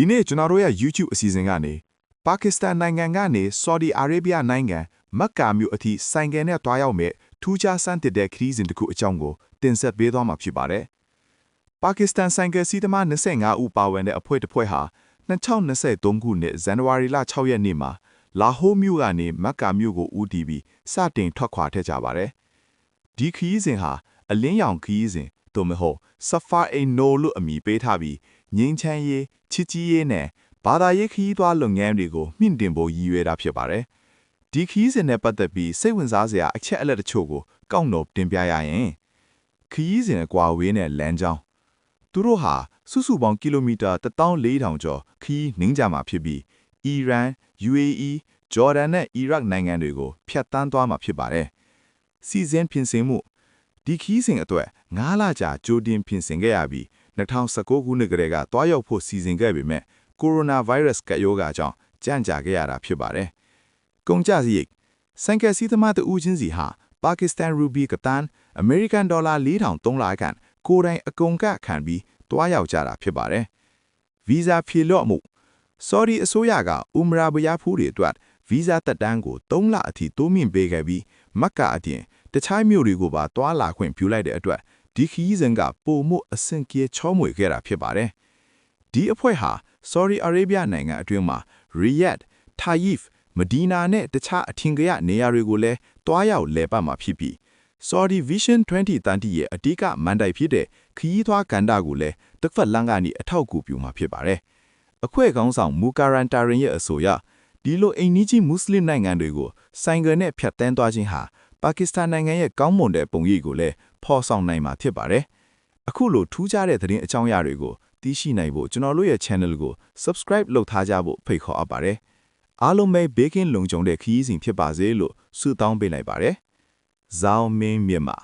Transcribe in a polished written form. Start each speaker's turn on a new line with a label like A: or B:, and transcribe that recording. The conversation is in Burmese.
A: ဒီနေ့ကျွန်တော်တို့ရဲ့ YouTube အစီအစဉ်ကနေပါကစ္စတန်နိုင်ငံကနေ Saudi Arabia နိုင်ငံမက္ကာမြို့အထိဆိုင်ကယ်နဲ့တွားရောက်မဲ့ထူးခြားဆန်းသစ်တဲ့ခရီးစဉ်တစ်ခုအကြောင်းကိုတင်ဆက်ပေးသွားမှာဖြစ်ပါတယ်။ပါကစ္စတန်ဆိုင်ကယ်စီးသမား25ဦးပါဝင်တဲ့အဖွဲ့တစ်ဖွဲ့ဟာ2023ခုနှစ်ဇန်နဝါရီလ6ရက်နေ့မှာလာဟိုးမြို့ကနေမက္ကာမြို့ကိုဦးတည်ပြီးစတင်ထွက်ခွာခဲ့ကြပါတယ်။ဒီခရီးစဉ်ဟာအလင်းရောင်ခရီးစဉ်သို့မဟုတ် Safar-e-Noor လို့အမည်ပေးထားပြီးငြိမ်းချမ်းရေးချစ်ကြည်ရေးနဲ့ဘာသာရေးခရီးသွားလုပ်ငန်းတွေကိုမြင့်တင်ဖို့ရည်ရွယ်တာဖြစ်ပါတယ်။ဒီခရီးစဉ်နဲ့ပတ်သက်ပြီးစိတ်ဝင်စားစရာအချက်အလက်တချို့ကိုကောက်နှုတ်တင်ပြရရင်ခရီးစဉ်အကွာအဝေးနဲ့လမ်းကြောင်းသူတို့ဟာစုစုပေါင်းကီလိုမီတာ14000ကျော်ခရီးနှင်းကြမှာဖြစ်ပြီးအီရန် UAE ဂျော်ဒန်နဲ့အီရတ်နိုင်ငံတွေကိုဖြတ်တန်းသွားမှာဖြစ်ပါတယ်။စီစဉ်ပြင်ဆင်မှုဒီခီးစဉ်အတွက်9လကြာကြိုတင်ပြင်ဆင်ခဲ့ရပြီး2019ခုနှစ်ကတည်းကတွားရောက်ဖို့စီစဉ်ခဲ့ပေမဲ့ကိုရိုနာဗိုင်းရပ်စ်ကပ်ရောဂါကြောင့်ကြန့်ကြာခဲ့ရတာဖြစ်ပါတယ်။ကုန်ကျစရိတ်ဆိုင်ကယ်စီးသမားတဦးချင်းစီဟာပါကစ္စတန်ရူဘီကတန်အမေရိကန်ဒေါ်လာ4300ခန့်ကိုယ်တိုင်အကုန်ကခံပြီးတွားရောက်ကြတာဖြစ်ပါတယ်။ဗီဇာဖြေလျော့မှုဆော်ဒီအစိုးရကဥမရာဘယာဖူးတွေအတွက်ဗီဇာသက်တမ်းကို3လအထိတိုးမြင့်ပေးခဲ့ပြီးမက္ကာအပြင်တခြားမြို့တွေကိုပါတွာလာခွင့်ပြုလိုက်တဲ့အတွက်ဒီခီးစဉ်ကပိုမိုအဆင့်ကြီးချောမွေခဲ့တာဖြစ်ပါတယ်။ဒီအဖွဲ့ဟာ Saudi Arabia နိုင်ငံအတွင်းမှာ Riyadh, Taif, Medina နဲ့တခြားအထင်ကရနေရာတွေကိုလည်းတွားရောက်လည်ပတ်မှာဖြစ်ပြီး Saudi Vision 2030ရဲ့အဓိကမန်တိုင်ဖြစ်တဲ့ခီးသွွားကန္တာကိုလည်းတစ်ဖက်လမ်းကနေအထောက်အကူပြုမှာဖြစ်ပါတယ်။အဖွဲ့ခေါင်းဆောင်မူကာရန်တာရင်ရဲ့အဆိုအရဒီလိုအိမ်နီးချင်းမွတ်စလင်နိုင်ငံတွေကိုဆိုင်ကယ်နဲ့ဖြတ်တန်းသွားခြင်းဟာပါကစ္စတန်နိုင်ငံရဲ့ကောင်းမွန်တဲ့ပုံရိပ်ကိုလည်းဖော်ဆောင်နိုင်မှာဖြစ်ပါတယ်။အခုလိုထူးခြားတဲ့သတင်းအကြောင်းအရာတွေကိုသိရှိနိုင်ဖို့ကျွန်တော်တို့ရဲ့ channel ကို subscribe လုပ်ထားကြဖို့ဖိတ်ခေါ်အပ်ပါတယ်။အားလုံးပဲဘေးကင်းလုံခြုံတဲ့ခရီးစဉ်ဖြစ်ပါစေလို့ဆုတောင်းပေးလိုက်ပါတယ်။ဇောင်းမင်းမြန်မာ